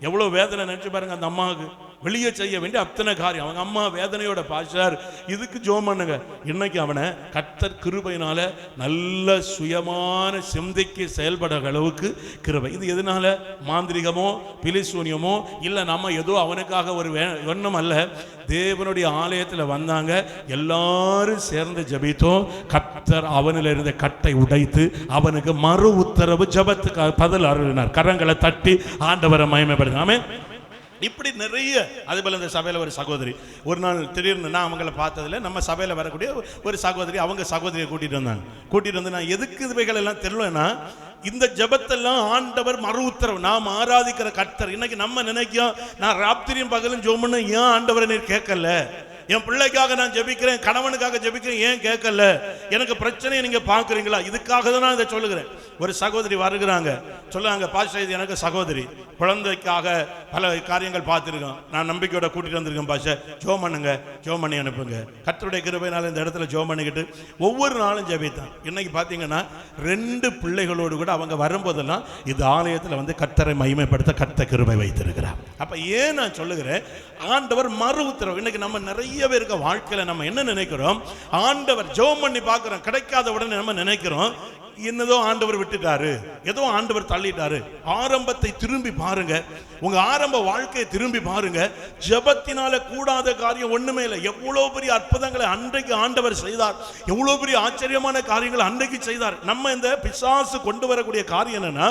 எவ்வளோ வேதனை நினைச்சு பாருங்க. அந்த அம்மாவுக்கு வெளியே செய்ய வேண்டிய அத்தனை காரியம். அவங்க அம்மா வேதனையோட பாஷார், இதுக்கு ஜோம் பண்ணுங்க. இன்னைக்கு அவனை கர்த்தர் கிருபையினால நல்ல சுயமான சிந்தைக்கு செயல்பட அளவுக்கு கிருபை. இது எதனால? மாந்திரிகமோ பிலிசூனியமோ இல்லை, நம்ம ஏதோ அவனுக்காக ஒரு எண்ணம் அல்ல. தேவனுடைய ஆலயத்தில் வந்தாங்க, எல்லாரும் சேர்ந்து ஜெபித்தோம். கர்த்தர் அவனில் இருந்த கட்டை உடைத்து அவனுக்கு மறு உத்தரவு ஜெபத்துக்கு பதில் அருளினார். கரங்களை தட்டி ஆண்டவரை மகிமைப்படுங்க. ஆமென். இப்படி நிறைய. அதுபோல் இந்த சபையில் ஒரு சகோதரி ஒரு நாள் திடீர்னு, நான் அவங்கள பார்த்ததில்ல, நம்ம சபையில் வரக்கூடிய ஒரு சகோதரி, அவங்க சகோதரியை கூட்டிகிட்டு வந்தாங்க. கூட்டிகிட்டு வந்து நான் எதுக்கு இதுவைகள் எல்லாம் தெரியலன்னா, இந்த ஜெபத்தெல்லாம் ஆண்டவர் மறு உத்தரவு. நாம் ஆராதிக்கிற கர்த்தர். இன்னைக்கு நம்ம நினைக்கிறோம், நான் ராத்திரியும் பகலும் ஜெபம் பண்ண, ஏன் ஆண்டவரை நீர் கேட்கல? என் பிள்ளைக்காக நான் ஜெபிக்கிறேன், கணவனுக்காக ஜெபிக்கிறேன், ஏன் கேட்கல? எனக்கு பிரச்சனையை நீங்க பாக்குறீங்களா? இதுக்காக தான் நான் இதை சொல்லுகிறேன். ஒரு சகோதரி வருகிறாங்க, சொல்லுவாங்க, பாஸ்டர் இது எனக்கு சகோதரி, குழந்தைக்காக பல காரியங்கள் பார்த்துருக்கோம், நான் நம்பிக்கையோட கூட்டிட்டு வந்திருக்கேன் பாஸ்டர், ஜெபம் பண்ணுங்க, ஜெபம் பண்ணி அனுப்புங்க. கர்த்தருடைய கிருபையினால இந்த இடத்துல ஜெபம் பண்ணிக்கிட்டு ஒவ்வொரு நாளும் ஜெபித்தான். இன்னைக்கு பார்த்தீங்கன்னா 2 பிள்ளைகளோடு கூட அவங்க வரும்போதெல்லாம் இந்த ஆலயத்தில் வந்து கர்த்தரை மகிமைப்படுத்த கர்த்தர் கிருபை வைத்திருக்கிறார். அப்ப ஏன் நான் சொல்லுகிறேன், ஆண்டவர் மறு உத்தரவு. இன்னைக்கு நம்ம நிறைய பேருக்கு வாழ்க்கையில நம்ம என்ன நினைக்கிறோம், ஆண்டவர் ஜெபம் பண்ணி பார்க்கிறோம், கிடைக்காத உடனே நம்ம நினைக்கிறோம் என்னதோ ஆண்டவர் விட்டுட்டாரு, ஏதோ ஆண்டவர் தள்ளிட்டாரு. ஆரம்பத்தை திரும்பி பாருங்க, உங்க ஆரம்ப வாழ்க்கையை திரும்பி பாருங்க. ஜெபத்தினால கூடாத காரியம் ஒண்ணுமே இல்லை. எவ்வளவு பெரிய அற்புதங்களை அன்றைக்கு ஆண்டவர் செய்தார், எவ்வளவு பெரிய ஆச்சரியமான காரியங்களை அன்றைக்கு செய்தார். நம்ம இந்த பிசாசு கொண்டு வரக்கூடிய காரியம் என்னன்னா,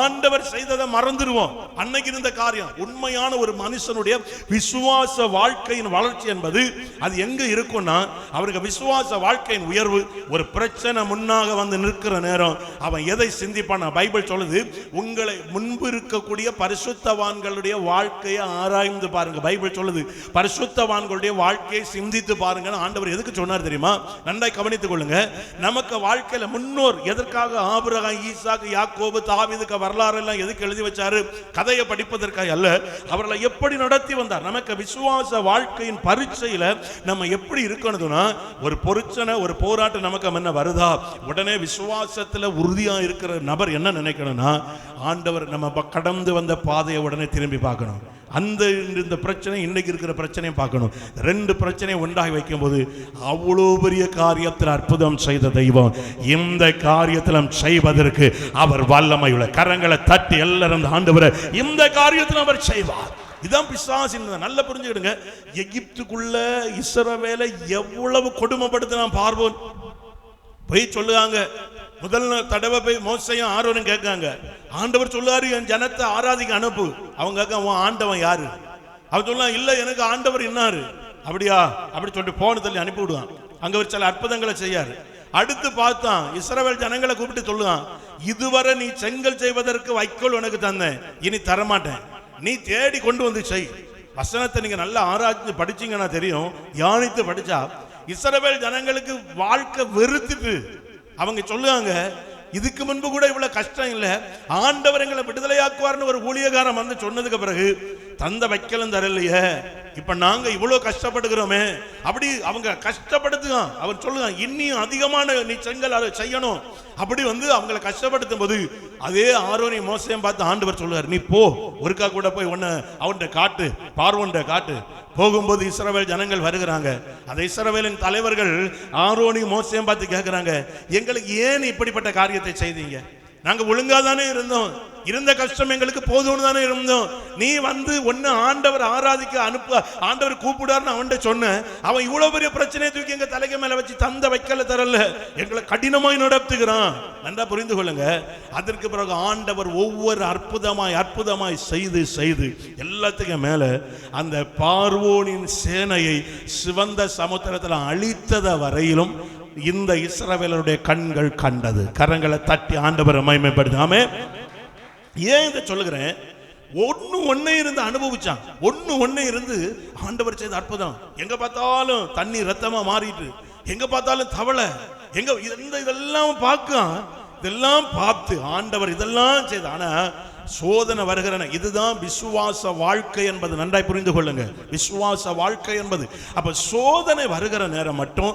ஆண்டவர் செய்ததை மறந்துடுவோம். அன்னைக்கு இருந்த காரியம். உண்மையான ஒரு மனுஷனுடைய விசுவாச வாழ்க்கையின் வளர்ச்சி என்பது அது எங்க இருக்கும்னா, அவருக்கு விசுவாச வாழ்க்கையின் உயர்வு. ஒரு பிரச்சனை முன்னாக வந்து நிற்கிற நேரம் அவன் எதை சிந்திப்பான்? பைபிள் சொல்லுது, உங்களை முன்பு இருக்கக்கூடிய பரிசுத்தவான்களுடைய வாழ்க்கையை ஆராய்ந்து பாருங்க. பைபிள் சொல்லுது, பரிசுத்தவான்களுடைய வாழ்க்கையை சிந்தித்து பாருங்க. ஆண்டவர் எதுக்கு சொன்னார் தெரியுமா? நன்றாய் கவனித்துக் கொள்ளுங்க. நமக்கு வாழ்க்கையில முன்னோர் எதற்காக ஆபிரகாம், ஈசாக்கு, யாக்கோபு, தாவீதுக்கு வரலாறு எல்லாம் எதுக்கு எழுதி வச்சாரு? கதையை படிப்பதற்காக அல்ல, அவர்களை எப்படி நடத்தி வந்தார். நமக்கு விசுவாச வாழ்க்கையின் பரீட்சையில நம்ம எப்படி இருக்கணும்னா, ஒரு பொருச்சனை, ஒரு போராட்டம் நமக்கு என்ன வருதா, உடனே விசுவாச உறுதியா இருக்கிற நபர் என்ன நினைக்கணும்னா, ஆண்டவர் நம்ம கடந்து வந்த பாதையை உடனே திரும்பி பார்க்கணும். இந்த பிரச்சனை இன்னைக்கு இருக்கிற பிரச்சனையை பார்க்கணும். 2 பிரச்சனையை ஒன்றாகி வைக்கும் போது அவ்வளோ பெரிய காரியத்தில் அற்புதம் செய்த தெய்வம் இந்த காரியத்தில் செய்வதற்கு அவர் வல்லமையுள்ள. கரங்களை தட்டி எல்லாரும் ஆண்டவரை இந்த காரியத்தில் அவர் செய்வார். இதான் பிசாசின். நல்ல புரிஞ்சுக்கிடுங்க. எகிப்துக்குள்ள இஸ்ரவேலை எவ்வளவு கொடுமைப்படுத்தினா பார்வோன். போய் சொல்லுவாங்க, முதல் தடவை போய் மோசையும் ஆரோனும் கேட்காங்க, ஆண்டவர் சொல்லுவாரு என் ஜனத்தை ஆராதிக்க அனுப்பு. அவங்க கேட்க, உன் ஆண்டவன் யாரு? அவர் சொல்லலாம், இல்ல எனக்கு ஆண்டவர் இன்னாரு. அப்படியா? அப்படி சொல்லிட்டு போன தள்ளி அனுப்பி விடுவான். அங்க ஒரு சில அற்புதங்களை செய்யாரு. அடுத்து பார்த்தான், இஸ்ரவேல் ஜனங்களை கூப்பிட்டு சொல்லுவான், இதுவரை நீ செங்கல் செய்வதற்கு வைக்கோல் உனக்கு தந்தேன், இனி தரமாட்டேன், நீ தேடி கொண்டு வந்து செய். வசனத்தை நீங்க நல்லா ஆராய்ச்சி படிச்சீங்கன்னா தெரியும், தியானித்து படிச்சா இஸ்ரவேல் ஜனங்களுக்கு வாழ்க்கை வெறுத்துட்டு அவங்க சொல்லுவாங்க, இதுக்கு முன்பு கூட இவ்வளவு கஷ்டம் இல்லை, ஆண்டவர் எங்களை விடுதலையாக்குவார்னு ஒரு ஊழியக்காரன் வந்து சொன்னதுக்கு பிறகு தந்த வைக்கலும் தரலையே, இப்ப நாங்க இவ்வளவு கஷ்டப்படுகிறோமே. அப்படி அவங்க கஷ்டப்படுத்துவான். அவன் சொல்லுவான், இன்னும் அதிகமான நீ செங்கல் அதை செய்யணும். அப்படி வந்து அவங்களை கஷ்டப்படுத்தும் போது அதே ஆரோனி மோசையும் பார்த்து ஆண்டவர் சொல்லுவார், நீ போ, ஒருக்கா கூட போய் ஒன்னு அவன்கிட்ட காட்டு, பார்வோன்ட்ட காட்டு. போகும்போது இஸ்ரவேல் ஜனங்கள் வருகிறாங்க. அந்த இஸ்ரவேலின் தலைவர்கள் ஆரோனி மோசையும் பார்த்து கேட்கிறாங்க, எங்களுக்கு ஏன் இப்படிப்பட்ட காரியத்தை செய்தீங்க? நாங்க ஒழுங்கா தானே இருந்தோம், இருந்த கஷ்டம் எங்களுக்கு போதும்னு தானே இருந்தோம், நீ வந்து ஒன்னு ஆண்டவர் ஆராதிக்க அனுப்ப ஆண்டவர் கூப்பிடாருன்னு அவன்கிட்ட சொன்ன, அவன் இவ்வளவு பெரிய பிரச்சனையை தூக்கி எங்க தலைக்கு மேல வச்சு தந்த வைக்கல தரல, எங்களை கடினமாய் நடத்துகிறான். நன்றா புரிந்து கொள்ளுங்க. அதற்கு பிறகு ஆண்டவர் ஒவ்வொரு அற்புதமாய் செய்து எல்லாத்துக்கும் மேல அந்த பார்வோனின் சேனையை சிவந்த சமுத்திரத்தில் அழித்தத வரையிலும் இந்த இஸ்ரவேலருடைய கண்கள் கண்டது. கரங்களை தட்டி ஆண்டவரை மகிமைப்படுத்தாமே. ஏன் இதை சொல்லுகிறேன்? ஒன்னு இருந்து அனுபவிச்சான், ஒன்னு இருந்து ஆண்டவர் செய்த அற்புதம். எங்க பார்த்தாலும் தண்ணி ரத்தமா மாறிட்டு, எங்க பார்த்தாலும் தவளை, எங்க இதெல்லாம் பார்க்க, இதெல்லாம் பார்த்து ஆண்டவர் இதெல்லாம் செய்த. ஆனா சோதனை வருகிறன. இதுதான் விசுவாச வாழ்க்கை என்பது நன்றாய் புரிந்து கொள்ளுங்க. விசுவாச வாழ்க்கை என்பது அப்ப சோதனை வருகிற நேரம் மட்டும்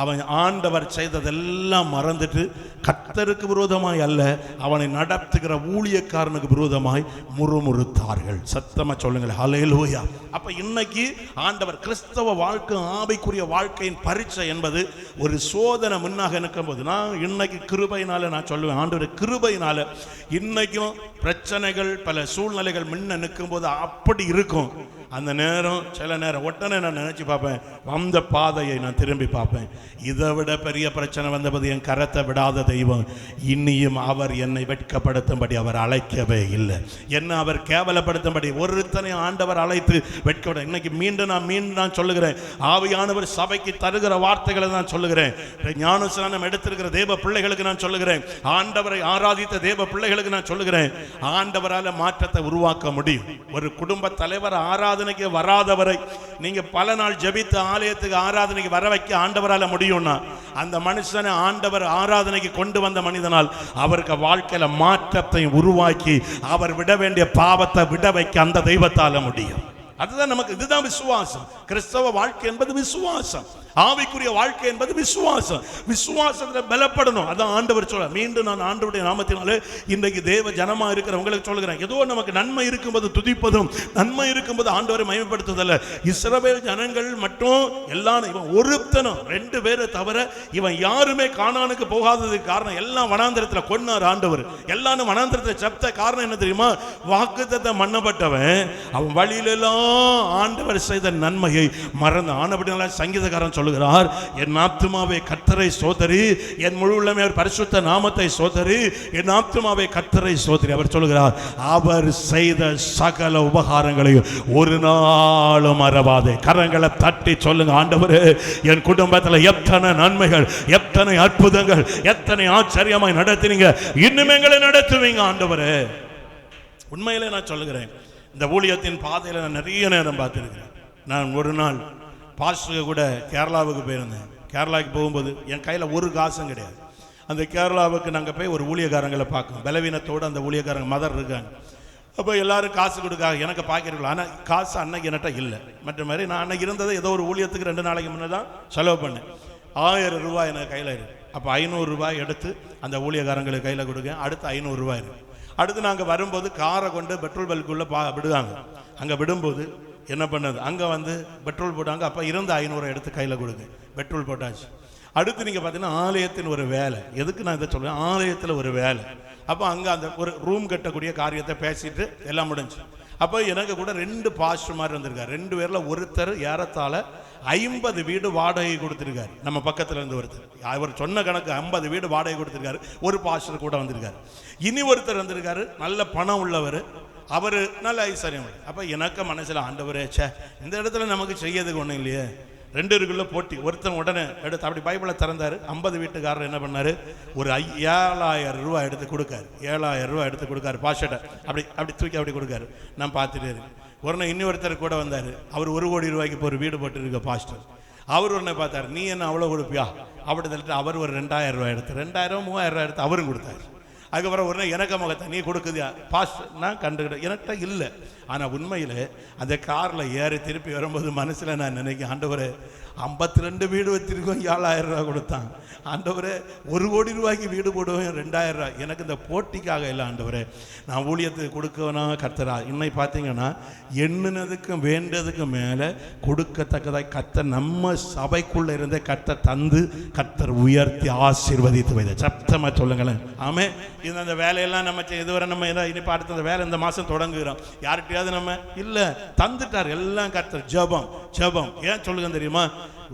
அவன் ஆண்டவர் செய்ததெல்லாம் மறந்துட்டு கர்த்தருக்கு விரோதமாய் அல்ல, அவனை நடத்துகிற ஊழியக்காரனுக்கு விரோதமாய் முறுமுறுத்தார்கள். சத்தமா சொல்லுங்களேன் ஹல்லேலூயா. அப்ப இன்னைக்கு ஆண்டவர் கிறிஸ்தவ வாழ்க்கை, ஆவிக்குரிய வாழ்க்கையின் பரீட்சை என்பது ஒரு சோதனை முன்னாக நிற்கும் போது, நான் இன்னைக்கு கிருபையினால நான் சொல்லுவேன், ஆண்டவர் கிருபையினால இன்னைக்கும் பிரச்சனைகள் பல சூழ்நிலைகள் முன்ன நிற்கும் போது அப்படி இருக்கும். அந்த நேரம் சில நேரம் உடனே நான் நினைச்சு பார்ப்பேன், வந்த பாதையை நான் திரும்பி பார்ப்பேன். இதை விட பெரிய பிரச்சனை வந்தபோது என் கரத்தை விடாத தெய்வம் இன்னியும் அவர் என்னை வெட்கப்படுத்தும்படி அவர் அழைக்கவே இல்லை. என்ன அவர் கேவலப்படுத்தும்படி ஒருத்தனை ஆண்டவர் அழைத்து வெட்கப்பட. இன்னைக்கு மீண்டும் நான் சொல்லுகிறேன், ஆவியானவர் சபைக்கு தருகிற வார்த்தைகளை நான் சொல்லுகிறேன். ஞானஸ்நானம் எடுத்திருக்கிற தேவ பிள்ளைகளுக்கு நான் சொல்லுகிறேன், ஆண்டவரை ஆராதித்த தேவ பிள்ளைகளுக்கு நான் சொல்லுகிறேன், ஆண்டவரால் மாற்றத்தை உருவாக்க முடியும். ஒரு குடும்ப தலைவர் ஆராதனைக்கு வராதவரை நீங்க பல நாள் ஜெபித்து ஆலயத்துக்கு ஆராதனைக்கு வர வைக்க ஆண்டவரால் முடியும்னா, அந்த மனுஷனை ஆண்டவர் ஆராதனைக்கு கொண்டு வந்த மனிதனால் அவருக்கு வாழ்க்கையில மாற்றத்தை உருவாக்கி அவர் விட வேண்டிய பாவத்தை விட வைக்க அந்த தெய்வத்தால முடியும். அதுதான் நமக்கு, இதுதான் விசுவாசம். கிறிஸ்தவ வாழ்க்கை என்பது விசுவாசம், ஆவிக்குரிய வாழ்க்கை என்பது விசுவாசம். விசுவாசத்துல பலப்படணும். அதான் ஆண்டவர் சொல்ற. மீண்டும் நான் ஆண்டவருடைய நாமத்தினாலே இன்றைக்கு தேவ ஜனமா இருக்கிற உங்களுக்கு சொல்லுகிறேன், ஏதோ நமக்கு நன்மை இருக்கும்போது துதிப்பதும் நன்மை இருக்கும்போது ஆண்டவரை மகிமைப்படுத்துதல்ல. இஸ்ரவேல் ஜனங்கள் மட்டும் எல்லாரும், இவன் ஒருத்தனும் 2 பேரை தவிர இவன் யாருமே கானானுக்கு போகாததுக்கு காரணம், எல்லாம் வனாந்திரத்துல கொன்னார் ஆண்டவர். எல்லாரும் வனாந்திரத்தை செத்த காரணம் என்ன தெரியுமா? வாக்குத்தத்தம் பண்ணப்பட்டவன் அவன் வழியிலெல்லாம் ஆண்டவர் செய்த நன்மையை மறந்து ஆனபடினால சங்கீதக்காரன் சொல்லுகிறார், என் ஆத்துமாவே கர்த்தரை ஸ்தோத்திரி, என் முழு உள்ளமே அவர் பரிசுத்த நாமத்தை ஸ்தோத்திரி, என் ஆத்துமாவே கர்த்தரை ஸ்தோத்திரி. அவர் சொல்லுகிறார், அவர் செய்த சகல உபகாரங்களையும் ஒரு நாளும் மறவாதே. கரங்களை தட்டி சொல்லுங்க, ஆண்டவரே என் குடும்பத்தில் எத்தனை நன்மைகள், எத்தனை அற்புதங்கள், எத்தனை ஆச்சரியமாய் நடத்தினீங்க, இன்னும் எங்களை நடத்துவீங்க ஆண்டவரே. உண்மையிலே நான் சொல்லுகிறேன், இந்த ஊழியத்தின் பாதையில் நான் நிறைய நேரம் பார்த்துருக்கிறேன். நான் ஒரு நாள் பாஸ்டருக்கு கூட கேரளாவுக்கு போயிருந்தேன். கேரளாவுக்கு போகும்போது என் கையில் ஒரு காசும் கிடையாது. அந்த கேரளாவுக்கு நாங்கள் போய் ஒரு ஊழியக்காரங்களை பார்க்கணும். பலவீனத்தோடு அந்த ஊழியக்காரங்க மதர் இருக்காங்க. அப்போ எல்லாரும் காசு கொடுக்காங்க, எனக்கு பார்க்கிறீங்களா? ஆனால் காசு அன்னைக்கு என்கிட்ட இல்லை. மற்ற மாதிரி நான் அன்னைக்கு இருந்ததை ஏதோ ஒரு ஊழியத்துக்கு 2 நாளைக்கு முன்னே தான் செலவு பண்ணேன். 1000 ரூபாய் எனக்கு கையில் இருக்கு. அப்போ 500 ரூபாய் எடுத்து அந்த ஊழியக்காரங்களுக்கு கையில் கொடுங்க. அடுத்து 500 ரூபாய் இருக்கு. அடுத்து நாங்கள் வரும்போது காரை கொண்டு பெட்ரோல் பல்குள்ளே விடுவாங்க. அங்கே விடும்போது என்ன பண்ணது, அங்கே வந்து பெட்ரோல் போட்டாங்க. அப்போ இருந்த 500 எடுத்து கையில் கொடுங்க, பெட்ரோல் போட்டாச்சு. அடுத்து நீங்கள் பார்த்தீங்கன்னா ஆலயத்தின் ஒரு வேலை. எதுக்கு நான் இதை சொல்கிறேன், ஆலயத்தில் ஒரு வேலை. அப்போ அங்கே அந்த ஒரு ரூம் கட்டக்கூடிய காரியத்தை பேசிட்டு எல்லாம் முடிஞ்சு. அப்போ எனக்கு கூட 2 பாஸ்டர் மாதிரி வந்திருக்காரு. 2 பேரில் ஒருத்தர் ஏறத்தாழ 50 வீடு வாடகை கொடுத்துருக்காரு. நம்ம பக்கத்தில் இருந்து ஒருத்தர், அவர் சொன்ன கணக்கு 50 வீடு வாடகை கொடுத்துருக்காரு. ஒரு பாஸ்டர் கூட வந்திருக்காரு. இனி ஒருத்தர் வந்திருக்காரு, நல்ல பணம் உள்ளவர், அவர் நல்ல ஐஸ்வர்யம். அப்போ எனக்கு மனசில் ஆண்டவரே, சே இந்த இடத்துல நமக்கு செய்யறதுக்கு ஒன்றும் இல்லையே, 2 இருக்குள்ள போட்டி. ஒருத்தன் உடனே எடுத்து அப்படி பைபிளை திறந்தாரு. 50 வீட்டுக்காரர் என்ன பண்ணாரு, ஒரு 7000 ரூபாய் எடுத்து கொடுக்காரு. 7000 ரூபாய் எடுத்து கொடுக்காரு பாஸ்டர்ட்ட. அப்படி தூக்கி அப்படி கொடுக்காரு. நான் பார்த்துட்டே இருக்கேன். உடனே இன்னொருத்தர் கூட வந்தார். அவர் 1 கோடி ரூபாய்க்கு இப்போ ஒரு வீடு போட்டுருக்க பாஸ்டர். அவர் உடனே பார்த்தார், நீ என்ன அவ்வளோ கொடுப்பியா அப்படி சொல்லிட்டு அவர் ஒரு 2000 ரூபாய் எடுத்து 2000 3000 ரூபாய் எடுத்து அவரும் கொடுத்தாரு. அதுக்கப்புறம் உடனே எனக்கு முகத்தை நீ கொடுக்குதியா பாஸ்டர்? நான் கண்டுக்கிட்டேன், எனக்கிட்ட இல்லை. ஆனால் உண்மையில் அந்த காரில் ஏறி திருப்பி வரும்போது மனசில் நான் நினைக்கிறேன், ஆண்டவரே 52 வீடு வச்சிருக்கோம், 7000 ரூபா கொடுத்தான். ஆண்டவரே 1 கோடி ரூபாய்க்கு வீடு போடுவேன், 2000 ரூபா. எனக்கு இந்த போட்டிக்காக இல்லை ஆண்டவரே, நான் ஊழியத்துக்கு கொடுக்கவேனா கர்த்தரா. இன்னைக்கு பார்த்தீங்கன்னா எண்ணுனதுக்கும் வேண்டதுக்கும் மேலே கொடுக்கத்தக்கதாய் கர்த்தர் நம்ம சபைக்குள்ளே இருந்தே கர்த்தர் தந்து கர்த்தர் உயர்த்தி ஆசீர்வதித்து வைத்த. சத்தமாக சொல்லுங்களேன் ஆமே. இந்த வேலையெல்லாம் நம்ம இதுவரை நம்ம இனி அடுத்த அந்த வேலை இந்த மாதம் தொடங்குகிறோம். யார்கிட்டயாவது நம்ம இல்லை தந்துட்டார் எல்லாம் கர்த்தர். ஜெபம் ஏன் சொல்லுங்க தெரியுமா?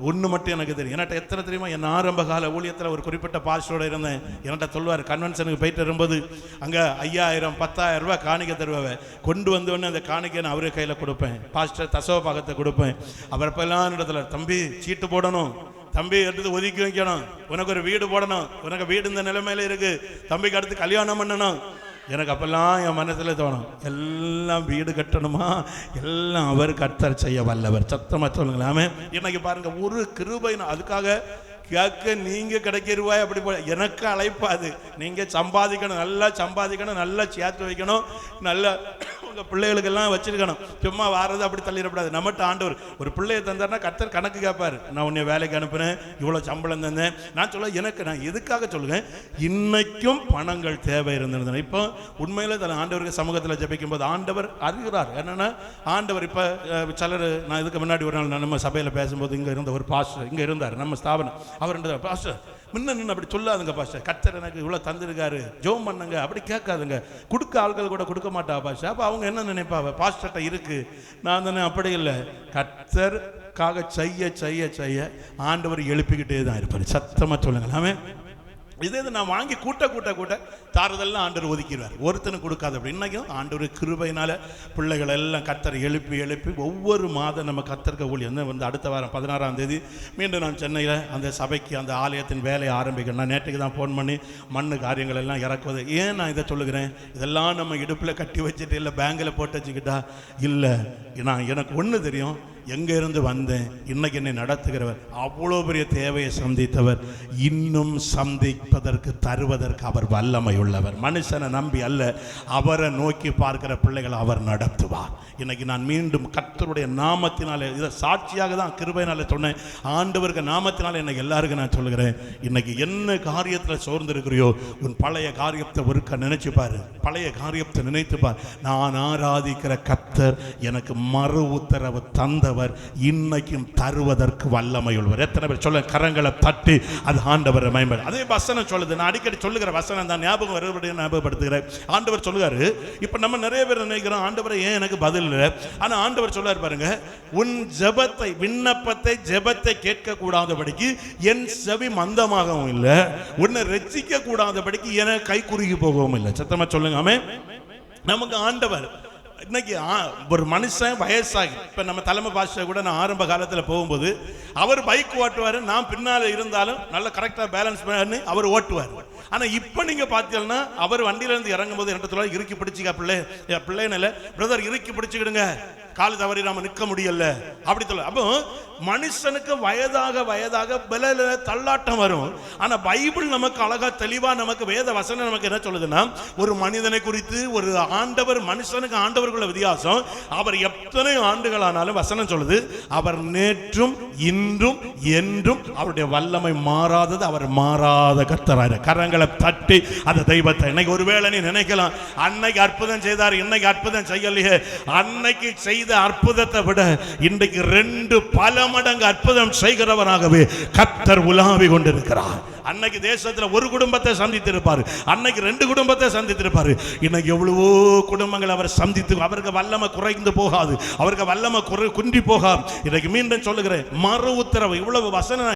ஒன்று மட்டும் எனக்கு தெரியும். என்கிட்ட எத்தனை தெரியுமா, என் ஆரம்ப கால ஊழியத்தில் ஒரு குறிப்பிட்ட பாஸ்டரோட இருந்தேன். என்கிட்ட சொல்லுவார், கன்வென்ஷனுக்கு போயிட்டு வரும்போது அங்கே 5000 10,000 ரூபாய் காணிக்கை தருவேன். கொண்டு வந்தோடனே அந்த காணிக்கை நான் அவரே கையில் கொடுப்பேன். பாஸ்டர் தசவ பாகத்தை கொடுப்பேன். அவர் எல்லாம் இடத்துல, தம்பி சீட்டு போடணும், தம்பி எடுத்து ஒதுக்கி வைக்கணும், உனக்கு ஒரு வீடு போடணும், உனக்கு வீடு இந்த நிலைமையில இருக்கு, தம்பிக்கு அடுத்து கல்யாணம் பண்ணணும். எனக்கு அப்பெல்லாம் என் மனசில் தோணும், எல்லாம் வீடு கட்டணுமா, எல்லாம் அவர் கர்த்தர் செய்ய வல்லவர். சத்தமாக சொல்லுங்களாமே. இன்னைக்கு பாருங்க, ஒரு கிருபை. அதுக்காக கேட்க நீங்க கிடைக்க ரூபாய் அப்படி போல எனக்கு அழைப்பாது. நீங்க சம்பாதிக்கணும், நல்லா சம்பாதிக்கணும், நல்லா சேர்த்து வைக்கணும், நல்ல ஒழுங்கா பிள்ளைகளுக்கெல்லாம் வச்சிருக்கணும். சும்மா வாரது அப்படி தள்ளிடக்கூடாது. நம்மகிட்ட ஆண்டவர் ஒரு பிள்ளையை தந்தாருன்னா கர்த்தர் கணக்கு கேட்பாரு. நான் உன்னை வேலைக்கு அனுப்புனேன், இவ்வளவு சம்பளம் தந்தேன். நான் சொல்ல எனக்கு நான் எதுக்காக சொல்லுவேன், இன்னைக்கும் பணங்கள் தேவை இருந்தது. இப்போ உண்மையில ஆண்டவருக்கு சமூகத்தில் ஜெபிக்கும் போது ஆண்டவர் அறிகிறார். என்னன்னா ஆண்டவர் இப்ப சிலர், நான் இதுக்கு முன்னாடி ஒரு நாள் நம்ம சபையில் பேசும்போது இங்க இருந்த ஒரு பாஸ்டர் இங்க இருந்தார், நம்ம ஸ்தாபனம். அவர் பாஸ்டர் முன்ன நின்று அப்படி சொல்லாதுங்க பாஸ்டர், கர்த்தர் எனக்கு இவ்வளவு தந்திருக்காரு, ஜெபம் பண்ணுங்க, அப்படி கேட்காதுங்க. கொடுக்க ஆட்கள் கூட கொடுக்க மாட்டா பாஸ்டர். அப்ப அவங்க என்ன நினைப்பாங்க, பாஸ்டர்ட்ட இருக்கு. நான் தானே அப்படி இல்லை, கர்த்தருக்காக செய்ய செய்ய செய்ய ஆண்டவர் எழுப்பிக்கிட்டே தான் இருப்பார். சத்தமா சொல்லுங்க. ஆமென். இதே நான் வாங்கி கூட்ட கூட்ட கூட்ட தாறுதெல்லாம் ஆண்டவர் ஒதுக்கிடுவார், ஒருத்தனுக்கு கொடுக்காது. அப்படி இன்னைக்கும் ஆண்டவர் கிருபையினால பிள்ளைகள் எல்லாம் கர்த்தர் எழுப்பி எழுப்பி ஒவ்வொரு மாதம் நம்ம கர்த்தருக்கு ஊழியம் வந்து அடுத்த வாரம் 16ஆம் தேதி மீண்டும் நான் சென்னையில் அந்த சபைக்கு அந்த ஆலயத்தின் வேலையை ஆரம்பிக்கணும். நான் நேற்றுக்கு தான் ஃபோன் பண்ணி மண்ணு காரியங்கள் எல்லாம் இறக்குவது. ஏன் நான் இதை சொல்லுகிறேன், இதெல்லாம் நம்ம இடுப்பில் கட்டி வச்சுட்டு இல்லை பேங்கில் போட்டு வச்சுக்கிட்டா இல்லை. நான் எனக்கு ஒன்று தெரியும், எங்கே இருந்து வந்தேன், இன்னைக்கு என்னை நடத்துகிறவர், அவ்வளோ பெரிய தேவையை சந்தித்தவர், இன்னும் சந்திப்பதற்கு தருவதற்கு அவர் வல்லமை உள்ளவர். மனுஷனை நம்பி அல்ல, அவரை நோக்கி பார்க்கிற பிள்ளைகளை அவர் நடத்துவார். இன்னைக்கு நான் மீண்டும் கர்த்தருடைய நாமத்தினாலே, இதை சாட்சியாக தான் கிருபையினால சொன்னேன், ஆண்டவருக்கு நாமத்தினால இன்னைக்கு எல்லாருக்கும் நான் சொல்லுகிறேன், இன்னைக்கு என்ன காரியத்தில் சோர்ந்திருக்கிறியோ உன் பழைய காரியத்தை ஒருக்க நினைச்சு பாரு, பழைய காரியத்தை நினைத்து பார். நான் ஆராதிக்கிற கர்த்தர் எனக்கு மறு உத்தரவு தந்தவர், இன்னைக்கும் தருவதற்கு வல்லமை உள்ளவர். எத்தனை பேர் சொல்ல கரங்களை தட்டி அது ஆண்டவர் மகிமை. அதே வசனம் சொல்லுது, நான் அடிக்கடி சொல்லுகிற வசனம் தான், ஞாபகம் வருவதை ஞாபகப்படுத்துகிறேன். ஆண்டவர் சொல்லுவாரு, இப்ப நம்ம நிறைய பேர் நினைக்கிறோம் ஆண்டவரை ஏன் எனக்கு பதில் இல்லை. ஆனா ஆண்டவர் சொல்றாரு பாருங்க, உன் ஜெபத்தை, விண்ணப்பத்தை, ஜெபத்தை கேட்க கூடாதபடிக்கு என் செவி மந்தமாகவும் இல்லை, உன்னை ரட்சிக்க கூடாதபடிக்கு என கை குறுகி போகவும் இல்லை. சத்தமா சொல்லுங்க. ஆமென். நமக்கு ஆண்டவர் இன்னைக்கு ஒரு மனுஷன் வயசாகி, இப்ப நம்ம தலைமை பாஸ்டர் கூட நான் ஆரம்ப காலத்தில் போகும்போது அவர் பைக் ஓட்டுவார், நான் பின்னால இருந்தாலும் நல்ல கரெக்டா பேலன்ஸ் பண்ணி அவர் ஓட்டுவார். ஆனா இப்ப நீங்க பாத்தீங்கன்னா அவர் வண்டியில இருந்து இறங்கும் போது என்ன இறுக்கி பிடிச்சிக்க, பிள்ளைன்னு பிரதர் இறுக்கி பிடிச்சுக்கிடுங்க, கால் தவறி நாம நிற்க முடியல அப்படி சொல்ல. அப்போ மனுஷனுக்கு வயதாக வயதாக பலல தள்ளாட்டம் வரும். ஆனா பைபிள் நமக்கு அழகா தெளிவா நமக்கு வேத வசனம் நமக்கு என்ன சொல்லுதுன்னா, ஒரு மனிதனை குறித்து ஒரு ஆண்டவர், மனுஷனுக்கு ஆண்டவருக்குள்ள வித்தியாசம். அவர் எத்தனை ஆண்டுகள் ஆனாலும் வசனம் சொல்லுது, அவர் நேற்றும் இன்றும் என்றும் அவருடைய வல்லமை மாறாதது, அவர் மாறாத கர்த்தராக. கரங்களை தட்டி அந்த தெய்வத்தை இன்னைக்கு ஒருவேளை நீ நினைக்கலாம், அன்னைக்கு அற்புதம் செய்தார், இன்னைக்கு அற்புதம் செய்யலையே. அன்னைக்கு செய்த அற்புதத்தை விட இன்றைக்கு 2 பல மடங்கு அற்புதம் செய்கிறவராகவே கர்த்தர் உலாவி கொண்டிருக்கிறார். அன்னைக்கு தேசத்துல ஒரு குடும்பத்தை சந்தித்திருப்பாரு, அன்னைக்கு 2 குடும்பத்தை சந்தித்திருப்பாரு. இன்னைக்கு எவ்வளவோ குடும்பங்கள் அவர் சந்தித்து, அவருக்கு வல்லமை குறைந்து போகாது, அவருக்கு வல்லமை குன்றி போகாது. இன்னைக்கு மீண்டும் சொல்லுகிறேன், மறு உத்தரவு. இவ்வளவு வசனம்